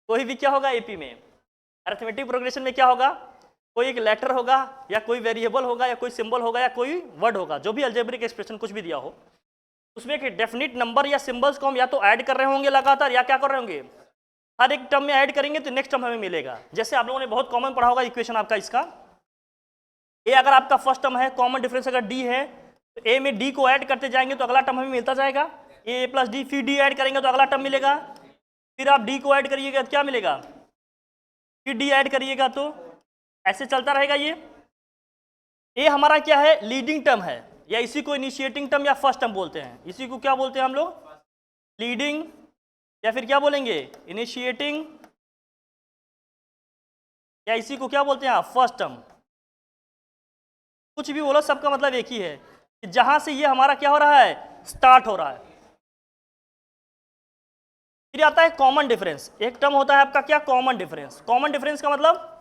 कोई भी क्या होगा एपी में, अरिथमेटिक प्रोग्रेशन में क्या होगा, कोई एक लेटर होगा या कोई वेरिएबल होगा या कोई सिंबल होगा या कोई वर्ड होगा, जो भी अलजेब्रिक एक्सप्रेशन कुछ भी दिया हो, उसमें एक डेफिनिट नंबर या सिंबल्स को हम या तो ऐड कर रहे होंगे लगातार या क्या कर रहे होंगे, हर एक टर्म में ऐड करेंगे तो नेक्स्ट टर्म हमें मिलेगा। जैसे आप लोगों ने बहुत कॉमन पढ़ा होगा इक्वेशन आपका इसका, ए अगर आपका फर्स्ट टर्म है, कॉमन डिफरेंस अगर डी है, तो ए में डी को ऐड करते जाएंगे तो अगला टर्म हमें मिलता जाएगा, ए प्लस डी, फिर डी ऐड करेंगे तो अगला टर्म मिलेगा, फिर आप डी को ऐड करिएगा तो क्या मिलेगा, फिर डी ऐड करिएगा, तो ऐसे चलता रहेगा ये। ए हमारा क्या है, लीडिंग टर्म है, या इसी को इनिशिएटिंग टर्म या फर्स्ट टर्म बोलते हैं, इसी को क्या बोलते हैं हम लोग, लीडिंग, या फिर क्या बोलेंगे, इनिशिएटिंग, या इसी को क्या बोलते हैं आप, फर्स्ट टर्म। कुछ भी बोलो, सबका मतलब एक ही है कि जहां से ये हमारा क्या हो रहा है, स्टार्ट हो रहा है। फिर आता है कॉमन डिफरेंस, एक टर्म होता है आपका क्या, कॉमन डिफरेंस। कॉमन डिफरेंस का मतलब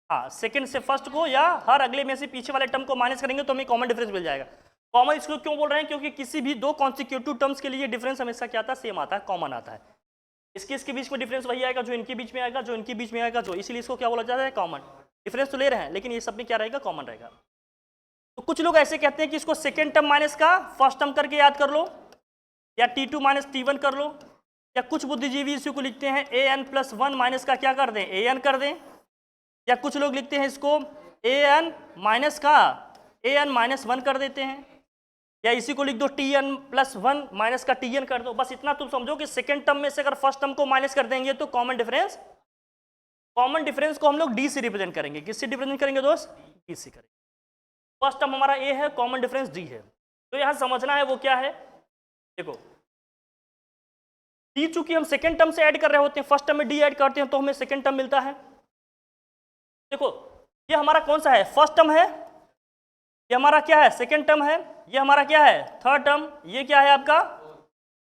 हाँ, सेकंड से फर्स्ट को या हर अगले में से पीछे वाले टर्म को माइनस करेंगे तो हमें कॉमन डिफरेंस मिल जाएगा। कॉमन इसको क्यों बोल रहे हैं, क्योंकि किसी भी दो कॉन्सिक्यूटिव टर्म्स के लिए डिफरेंस हमेशा क्या आता है, सेम आता है, कॉमन आता है। इसके बीच में डिफरेंस वही आएगा जो इनके बीच में आएगा, जो इनके बीच में आएगा, जो, इसीलिए इसको क्या बोला जाता है, कॉमन डिफरेंस। तो ले रहे हैं लेकिन ये सब में क्या रहेगा, कॉमन रहेगा। तो कुछ लोग ऐसे कहते हैं कि इसको सेकेंड टर्म माइनस का फर्स्ट टर्म करके याद कर लो, या T2 माइनस T1 कर लो, या कुछ बुद्धिजीवी इसी को लिखते हैं an+1 माइनस का क्या कर दें, an कर दें, या कुछ लोग लिखते हैं इसको an माइनस का an-1 कर देते हैं, या इसी को लिख दो Tn+1 माइनस का Tn कर दो। बस इतना तुम समझो कि सेकेंड टर्म में से अगर फर्स्ट टर्म को माइनस कर देंगे तो कॉमन डिफरेंस को हम लोग डी से रिप्रेजेंट करेंगे। किससे रिप्रेजेंट करेंगे दोस्त, डी से करेंगे। फर्स्ट टर्म हमारा ए है, कॉमन डिफरेंस डी है। तो यहां समझना है वो क्या है, देखो डी चूंकि हम सेकेंड टर्म से ऐड कर रहे होते हैं, फर्स्ट टर्म में डी ऐड करते हैं तो हमें सेकेंड टर्म मिलता है। देखो ये हमारा कौन सा है, फर्स्ट टर्म है, ये हमारा क्या है, सेकेंड टर्म है, ये हमारा क्या है, थर्ड टर्म, ये क्या है आपका,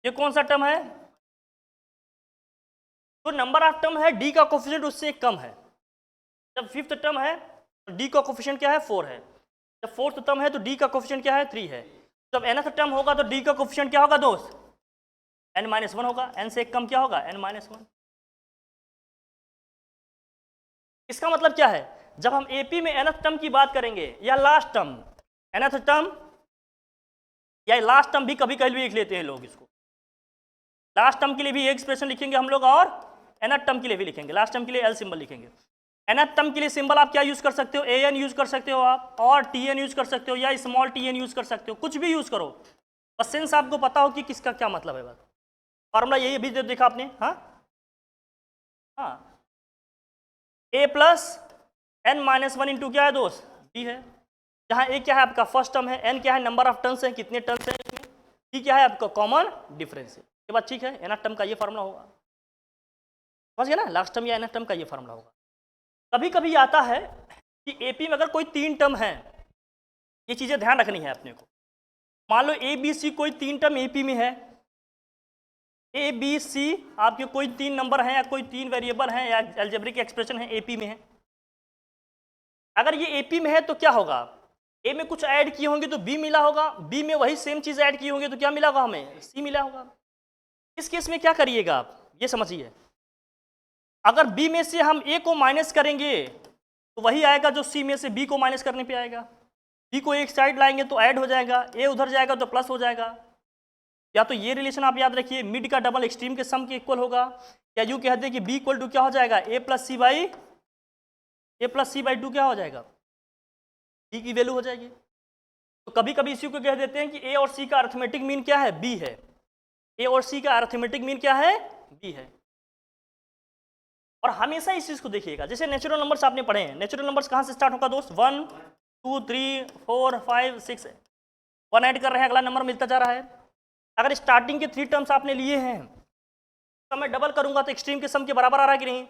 ये कौन सा टर्म है, तो नंबर ऑफ टर्म है, डी का कोफिशिएंट उससे कम है। जब फिफ्थ टर्म है तो डी का कोफिशिएंट क्या है, 4 है। जब फोर्थ टर्म है तो डी का कोफिशिएंट क्या है, 3 है। जब nth टर्म होगा तो डी का कोफिशिएंट क्या होगा दोस्त, n-1 होगा, n से एक कम क्या होगा, n-1। इसका मतलब क्या है, जब हम एपी में nth टर्म की बात करेंगे या लास्ट टर्म, nth टर्म या लास्ट टर्म भी कभी कभी लिख लेते हैं लोग इसको, लास्ट टर्म के लिए भी एक एक्सप्रेशन लिखेंगे हम लोग और nth टर्म के लिए भी लिखेंगे, लास्ट टर्म के लिए एल सिंबल लिखेंगे। nth टर्म के लिए सिंबल आप क्या यूज कर सकते हो, an यूज कर सकते हो आप, और tn यूज कर सकते हो, या स्मॉल tn यूज कर सकते हो, कुछ भी यूज करो, बस सेंस आपको पता हो कि किसका क्या मतलब है। बस फॉर्मूला यही अभी जो देखा आपने, हाँ a+n-1 इंटू क्या है दोस्त, d है, जहाँ a क्या है आपका फर्स्ट टर्म है, n क्या है नंबर ऑफ टर्म्स है, कितने टर्म्स है इसमें, d क्या है आपका कॉमन डिफरेंस है। ये बात ठीक है, nth टर्म का ये फार्मूला होगा, समझ गए ना, लास्ट टर्म या nth टर्म का ये फार्मूला होगा। कभी कभी आता है कि एपी में अगर कोई 3 टर्म है, ये चीजें ध्यान रखनी है अपने को। मान लो ए बी सी कोई 3 टर्म एपी में है, ए बी सी आपके कोई 3 नंबर हैं या कोई 3 वेरिएबल हैं या अलजेब्रिक एक्सप्रेशन है एपी में है। अगर ये एपी में है तो क्या होगा, ए में कुछ ऐड किए होंगे तो बी मिला होगा, बी में वही सेम चीज ऐड किए होंगे तो क्या मिला होगा, हमें सी मिला होगा। इस केस में क्या करिएगा आप, ये समझिए, अगर बी में से हम ए को माइनस करेंगे तो वही आएगा जो सी में से बी को माइनस करने पे आएगा। बी को एक साइड लाएंगे तो ऐड हो जाएगा, ए उधर जाएगा तो प्लस हो जाएगा। या तो ये रिलेशन आप याद रखिए, मिड का डबल एक्सट्रीम के सम के इक्वल होगा, या यूँ कहते हैं कि बी इक्वल टू क्या हो जाएगा, a+c/2 क्या हो जाएगा, बी की वैल्यू हो जाएगी। तो कभी कभी इसी को कह देते हैं कि ए और सी का अरिथमेटिक मीन क्या है, बी है। ए और सी का अरिथमेटिक मीन क्या है, बी है। और हमेशा इस चीज को देखिएगा, जैसे नेचुरल नंबर्स आपने पढ़े हैं, नेचुरल नंबर्स कहाँ से स्टार्ट होगा दोस्त, 1 2 3 4 5 6, 1 ऐड कर रहे हैं, अगला नंबर मिलता जा रहा है। अगर स्टार्टिंग के 3 टर्म्स आपने लिए हैं तो मैं डबल करूंगा तो एक्सट्रीम के सम के बराबर आ रहा है कि नहीं,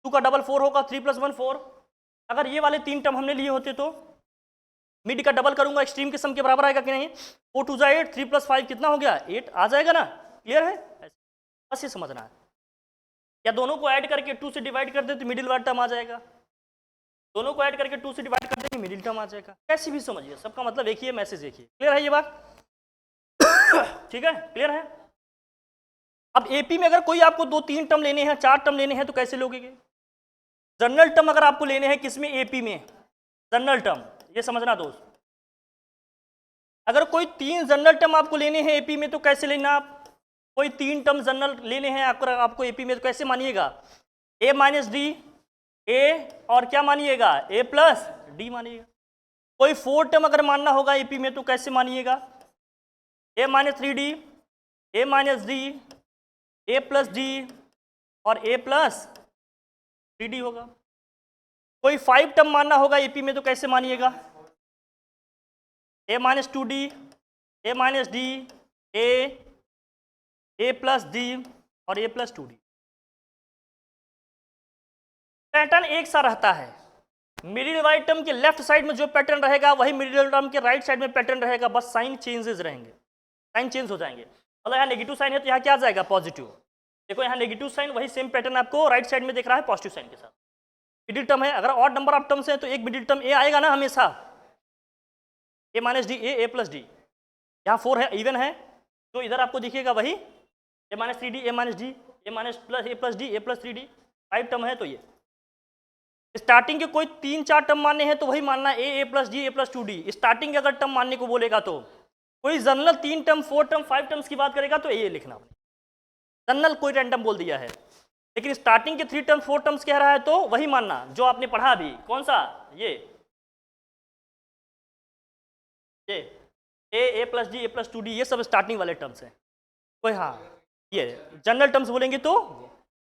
2 का डबल 4 होगा, 3 + 1 4। अगर ये वाले 3 टर्म हमने लिए होते तो मिड का डबल करूंगा, एक्सट्रीम के सम के बराबर आएगा कि नहीं, 4 2 8, 3 + 5 कितना हो गया, 8 आ जाएगा ना, क्लियर है, बस ये समझना है। या दोनों को ऐड करके 2 से डिवाइड कर दे तो मिडिल वाला टर्म आ जाएगा, दोनों को ऐड करके 2 से डिवाइड कर दे तो मिडिल टर्म आ जाएगा। कैसे भी समझिए, सबका मतलब एक ही है, मैसेज एक ही है, क्लियर है ये बात ठीक है, क्लियर है। अब एपी में अगर कोई आपको 2-3 टर्म लेने हैं, 4 टर्म लेने हैं तो कैसे लोगे? जनरल टर्म अगर आपको लेने हैं किसमें? एपी में जनरल टर्म, ये समझना दोस्त। अगर कोई 3 जनरल टर्म आपको लेने हैं एपी में तो कैसे लेना आप? कोई 3 टर्म जनरल लेने हैं आपको एपी में तो कैसे मानिएगा? ए माइनस डी, ए और क्या मानिएगा? ए प्लस डी मानिएगा। कोई 4 टर्म अगर मानना होगा एपी में तो कैसे मानिएगा? ए माइनस 3D, ए माइनस डी, ए प्लस डी और ए प्लस 3D होगा। कोई 5 टर्म मानना होगा एपी में तो कैसे मानिएगा? ए माइनस 2D, ए माइनस डी, ए प्लस डी और ए प्लस 2D। पैटर्न एक सा रहता है। मिडिल राइट टर्म के लेफ्ट साइड में जो पैटर्न रहेगा वही मिडिल टर्म के राइट साइड में पैटर्न रहेगा, बस साइन चेंजेस रहेंगे, साइन चेंज हो जाएंगे। मतलब यहाँ नेगेटिव साइन है तो यहाँ क्या आ जाएगा? पॉजिटिव। देखो यहाँ नेगेटिव साइन, वही सेम पैटर्न आपको राइट साइड में दिख रहा है पॉजिटिव साइन के साथ। मिडिल टर्म है, अगर ऑड नंबर ऑफ टर्म्स है तो एक मिडिल टर्म ए आएगा ना हमेशा, ए माइनस डी, ए प्लस डी। यहाँ 4 है, इवन है, तो इधर आपको दिखेगा वही ए माइनस 3D, ए माइनस डी, ए माइनस प्लस ए प्लस डी, ए प्लस 3D। 5 टर्म है तो ये स्टार्टिंग के कोई 3-4 टर्म मानने हैं तो वही मानना ए प्लस डी, ए प्लस 2D। स्टार्टिंग के अगर टर्म मानने को बोलेगा तो कोई जनरल 3 टर्म, 4 टर्म, 5 टर्म्स की बात करेगा तो ये लिखना। जनरल कोई रैंडम बोल दिया है, लेकिन स्टार्टिंग के 3 टर्म 4 टर्म्स कह रहा है तो वही मानना जो आपने पढ़ा अभी। कौन सा? ये ए प्लस डी, ए प्लस 2D, ये सब स्टार्टिंग वाले टर्म्स हैं। कोई हाँ ये जनरल टर्म्स बोलेंगे तो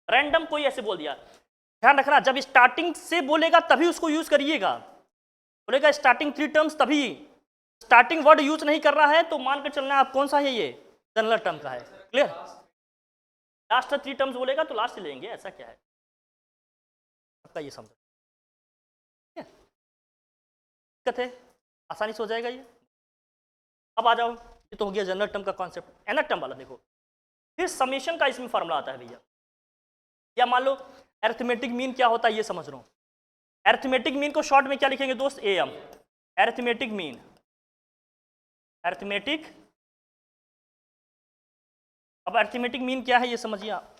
रैंडम कोई ऐसे बोल दिया। ध्यान रखना, जब स्टार्टिंग से बोलेगा तभी उसको यूज करिएगा। बोलेगा स्टार्टिंग 3 टर्म्स तभी, स्टार्टिंग वर्ड यूज नहीं कर रहा है तो मान कर चलना आप कौन सा है, ये जनरल टर्म का है। क्लियर? लास्ट 3 टर्म्स बोलेगा तो लास्ट से लेंगे, ऐसा क्या है आपका, ये समझो। दिक्कत है, आसानी से हो जाएगा ये। अब आ जाओ, ये तो हो गया जनरल टर्म का कॉन्सेप्ट। एनथ टर्म वाला देखो, फिर समेशन का इसमें फॉर्मूला आता है भैया। या मान लो अरिथमेटिक मीन क्या होता है ये समझ लो। अरिथमेटिक मीन को शॉर्ट में क्या लिखेंगे दोस्त? एम। Arithmetic mean, arithmetic. अब अरिथमेटिक मीन क्या है ये समझिए आप।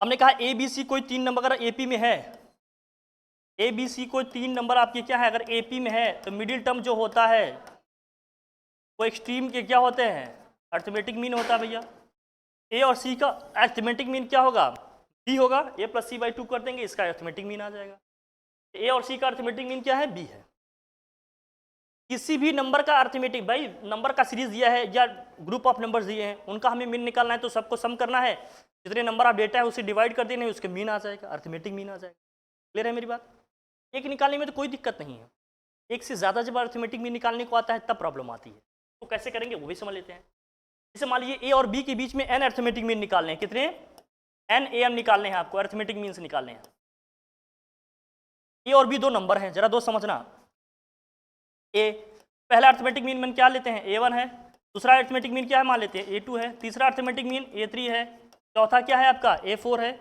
हमने कहा ए बी सी कोई 3 नंबर अगर एपी में है, ए बी सी कोई 3 नंबर आपके क्या है अगर एपी में है तो मिडिल टर्म जो होता है वो एक्सट्रीम के क्या होते हैं? अरिथमेटिक मीन होता है भैया। ए और सी का अरिथमेटिक मीन क्या होगा? बी होगा। ए प्लस सी बाई 2 कर देंगे, इसका अरिथमेटिक मीन आ जाएगा। ए और सी का अरिथमेटिक मीन क्या है? बी है। किसी भी नंबर का अरिथमेटिक, भाई नंबर का सीरीज दिया है या ग्रुप ऑफ नंबर्स दिए हैं उनका हमें मीन निकालना है तो सबको सम करना है, जितने नंबर ऑफ डेटा है उसे डिवाइड कर देने, उसके मीन आ जाएगा, अरिथमेटिक मीन आ जाएगा। क्लियर है मेरी बात? एक निकालने में तो कोई दिक्कत नहीं है, एक से ज़्यादा जब अरिथमेटिक मीन निकालने को आता है तब प्रॉब्लम आती है। तो कैसे करेंगे वो भी समझ लेते हैं। जैसे मान लीजिए ए और बी के बीच में एन अरिथमेटिक मीन निकालने हैं, कितने? एन ए एम निकालने हैं आपको, अरिथमेटिक मीन से निकालने हैं। ए और बी 2 नंबर हैं, जरा दोस्त समझना। ए पहला अरिथमेटिक मीन मन क्या लेते हैं? A1 है। दूसरा अरिथमेटिक मीन क्या है मान लेते हैं? A2 है। तीसरा अरिथमेटिक मीन A3 है। चौथा क्या है आपका? A4 है।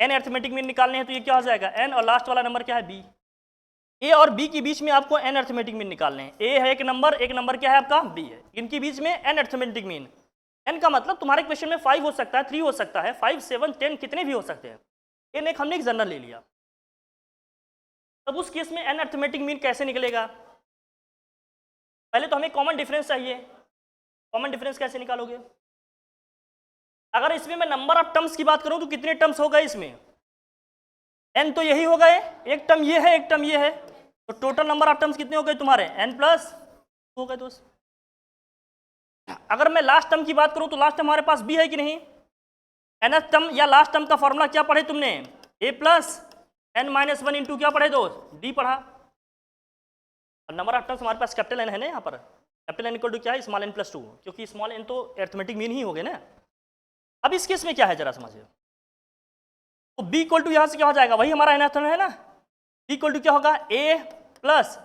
एन अरिथमेटिक मीन निकालने हैं तो ये क्या हो जाएगा? एन, और लास्ट वाला नंबर क्या है? बी। ए और बी के बीच में आपको एन अरिथमेटिक मीन निकालने हैं। ए है एक नंबर क्या है आपका? बी है। इनके बीच में एन अरिथमेटिक मीन। एन का मतलब तुम्हारे क्वेश्चन में 5 हो सकता है, 3 हो सकता है, 5, 7, 10 कितने भी हो सकते हैं। एन एक हमने एक जनरल ले लिया, तब उस केस में एन अरिथमेटिक मीन कैसे निकलेगा? पहले तो हमें कॉमन डिफरेंस चाहिए। कॉमन डिफरेंस कैसे निकालोगे? अगर इसमें मैं नंबर ऑफ टर्म्स की बात करूं तो कितने टर्म्स हो गए इसमें? एन तो यही हो गए, एक टर्म ये है, एक टर्म ये है, तो टोटल नंबर ऑफ टर्म्स कितने हो गए तुम्हारे? एन प्लस हो गए दोस्त। अगर मैं लास्ट टर्म की बात करूं तो लास्ट टर्म हमारे पास बी है कि नहीं? एनथ टर्म या लास्ट टर्म का फॉर्मूला क्या पढ़े तुमने? ए प्लस एन माइनस 1 इंटू क्या पढ़े दोस्त? डी पढ़ा। नंबर ऑफ टर्म्स हमारे पास कैपिटल एन है ना, यहाँ पर कैपिटल एन इक्वल टू क्या है? स्मॉल एन प्लस 2, क्योंकि स्मॉल एन तो अरिथमेटिक मीन ही हो गए ना। अब इस केस में क्या है जरा समझिए। तो बी इक्वल टू यहाँ से क्या हो जाएगा? वही हमारा एनथ टर्म है ना। बी इक्वल टू क्या होगा? ए प्लस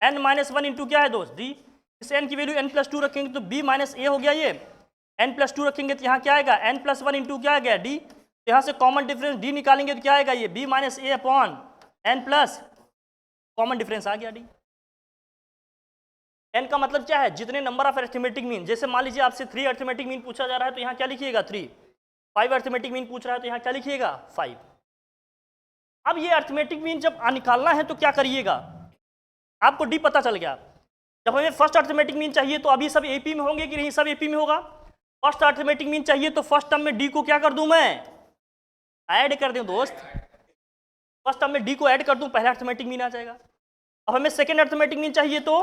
एन माइनस 1 इंटू क्या है दोस्त? डी। इस एन की वैल्यू एन प्लस 2 रखेंगे तो बी माइनस ए हो गया, ये एन प्लस 2 रखेंगे तो यहाँ क्या आएगा? एन प्लस 1 इंटू क्या आ गया? डी। यहाँ से कॉमन डिफरेंस डी निकालेंगे तो क्या आएगा? ये B minus A upon N plus common difference आ गया डी। n का मतलब क्या है, जितने नंबर ऑफ अरिथमेटिक मीन, जैसे मान लीजिए आपसे 3 अरिथमेटिक मीन पूछा जा रहा है तो यहाँ क्या लिखिएगा 3, 5 अरिथमेटिक मीन पूछ रहा है तो यहाँ क्या लिखिएगा 5। अब ये अरिथमेटिक मीन जब निकालना है तो क्या करिएगा, आपको डी पता चल गया, जब हमें फर्स्ट अरिथमेटिक मीन चाहिए तो अभी सब एपी में होंगे कि नहीं, सब एपी में होगा। फर्स्ट अरिथमेटिक मीन चाहिए तो फर्स्ट टर्म में डी को क्या कर दूं मैं, ऐड कर दूं दोस्त, फर्स्ट टर्म में डी को ऐड कर दूं, पहला अरिथमेटिक मीन आ जाएगा। अब हमें सेकंड अरिथमेटिक मीन चाहिए तो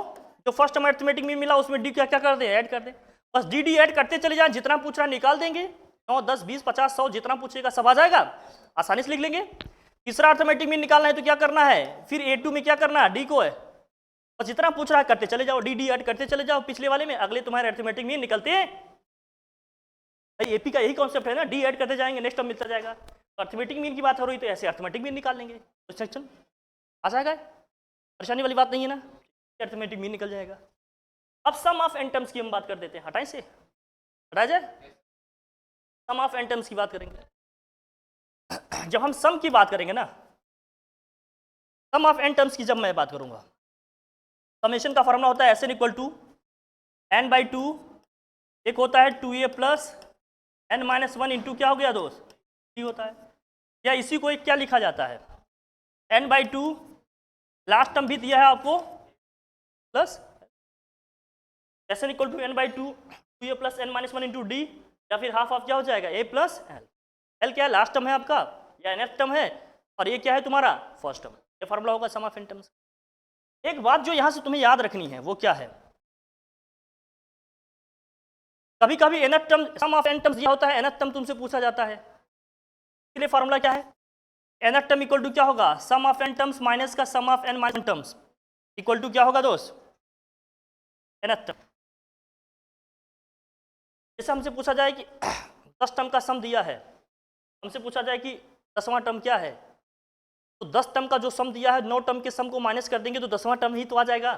जो फर्स्ट टर्म अरिथमेटिक मीन मिला उसमें डी क्या क्या कर दे, ऐड कर दे, बस डी डी ऐड करते चले जाएं, जितना पूछ रहा निकाल देंगे, 9 10 20 50 100 जितना पूछेगा सब आ जाएगा, आसानी से लिख लेंगे। तीसरा अरिथमेटिक मीन निकालना है तो क्या करना है, फिर A2 में क्या करना है, डी को है और जितना पूछ रहा है करते चले जाओ, डी डी ऐड करते चले जाओ पिछले वाले में, अगले तुम्हारे अरिथमेटिक मीन निकलते हैं। भाई एपी का यही कॉन्सेप्ट है ना, डी ऐड करते जाएंगे नेक्स्ट टर्म मिलता जाएगा। तो अरिथमेटिक मीन की बात हो रही तो ऐसे अरिथमेटिक मीन निकाल लेंगे, तो सेक्शन आ जाएगा, परेशानी वाली बात नहीं है ना, अरिथमेटिक मीन निकल जाएगा। अब सम ऑफ एन टर्म्स की हम बात कर देते हैं, हटाएं से हटाया जाए, सम ऑफ एन टर्म्स की बात करेंगे। जब हम सम की बात करेंगे ना, सम ऑफ एन टर्म्स की जब मैं बात करूंगा, समेशन का फॉर्मूला होता है s n equal to n by two, एक होता है 2a plus n minus 1 into क्या हो गया दोस्त, डी होता है, या इसी को एक क्या लिखा जाता है n by two, last term भी दिया है आपको plus s n equal to n by two 2a plus n minus 1 into d, या फिर हाफ ऑफ क्या हो जाएगा a प्लस एल, एल क्या है लास्ट टर्म है आपका या nth टर्म है, और ये क्या है तुम्हारा फर्स्ट टर्म, ये फॉर्मूला होगा सम ऑफ एन टर्म्स। एक बात जो यहां से तुम्हें याद रखनी है वो क्या है, कभी कभी nth term sum of N terms दिया होता है, nth टर्म तुमसे पूछा जाता है, इसके लिए फॉर्मूला क्या है, nth टर्म इक्वल टू क्या होगा, sum of N terms minus का sum of N minus terms equal to क्या होगा दोस्त, nth टर्म। जैसे हमसे पूछा जाए कि 10 टर्म का सम दिया है, हमसे पूछा जाए कि 10वां टर्म क्या है, तो 10 टर्म का जो सम दिया है 9 टर्म के सम को माइनस कर देंगे तो 10वां टर्म ही तो आ जाएगा।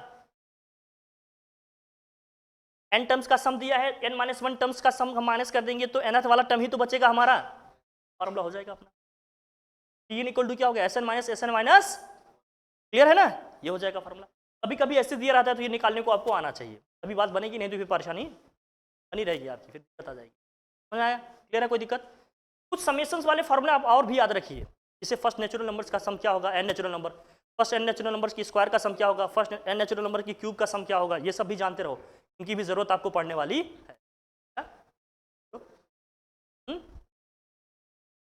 n टर्म्स का सम दिया है, n माइनस 1 टर्म्स का सम हम माइनस कर देंगे तो nth वाला टर्म ही तो बचेगा हमारा, फॉर्मूला हो जाएगा अपना Tn इक्वल टू क्या हो गया, Sn minus Sn minus, clear है ना, ये हो जाएगा फॉर्मूला। कभी कभी ऐसे दिया रहता है तो ये निकालने को आपको आना चाहिए, अभी बात बनेगी नहीं तो फिर परेशानी बनी रहेगी आपकी, फिर दिक्कत आ जाएगी, समझ आया, क्लियर है, कोई दिक्कत। कुछ समेशंस वाले फॉर्मूले आप और भी याद रखिए, जैसे फर्स्ट नेचुरल नंबर्स का सम क्या होगा, n natural number, first n natural numbers की स्क्वायर का सम क्या होगा, फर्स्ट n नेचुरल नंबर की क्यूब का सम क्या होगा, ये सब भी जानते रहो, इनकी भी जरूरत आपको पढ़ने वाली है।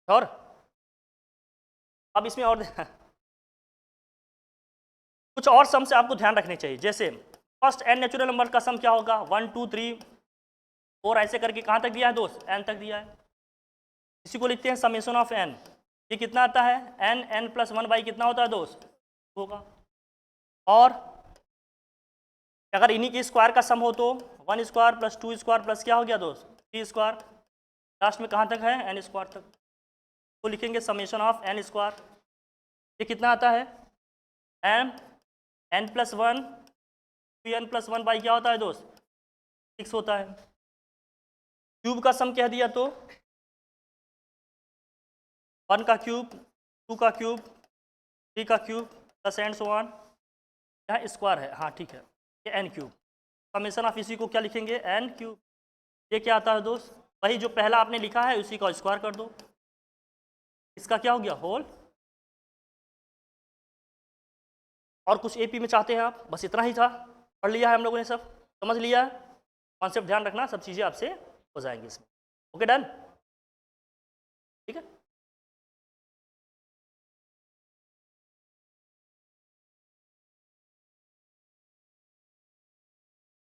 और अब इसमें और कुछ और सम से आपको ध्यान रखने चाहिए, जैसे फर्स्ट n नेचुरल नंबर का सम क्या होगा, 1 2 3 4 ऐसे करके कहाँ तक दिया है दोस्त, n तक दिया है, इसी को लिखते हैं समेशन ऑफ n। ये कितना आता है, n n प्लस 1 बाई कितना होता है दोस्त होगा, और अगर इन्हीं के स्क्वायर का सम हो तो 1 स्क्वायर प्लस 2 स्क्वायर प्लस क्या हो गया दोस्त 3 स्क्वायर, लास्ट में कहाँ तक है n स्क्वायर तक, तो लिखेंगे समेशन ऑफ n स्क्वायर। ये कितना आता है m n plus 1 2n plus 1 by क्या होता है दोस्त 6 होता है, क्यूब का सम कह दिया तो 1 का क्यूब 2 का क्यूब 3 का cube plus and so on, यहाँ स्क्वायर है, हाँ ठीक है, ये n क्यूब, समेशन ऑफ इसी को क्या लिखेंगे n क्यूब। ये क्या आता है दोस्त, वही जो पहला आपने लिखा है उसी का स्क्वायर कर दो, इसका क्या हो गया होल। और कुछ एपी में चाहते हैं आप, बस इतना ही था, पढ़ लिया है हम लोगों ने, सब समझ लिया है, कॉन्सेप्ट ध्यान रखना, सब चीज़ें आपसे हो जाएंगी इसमें, ओके डन, ठीक है।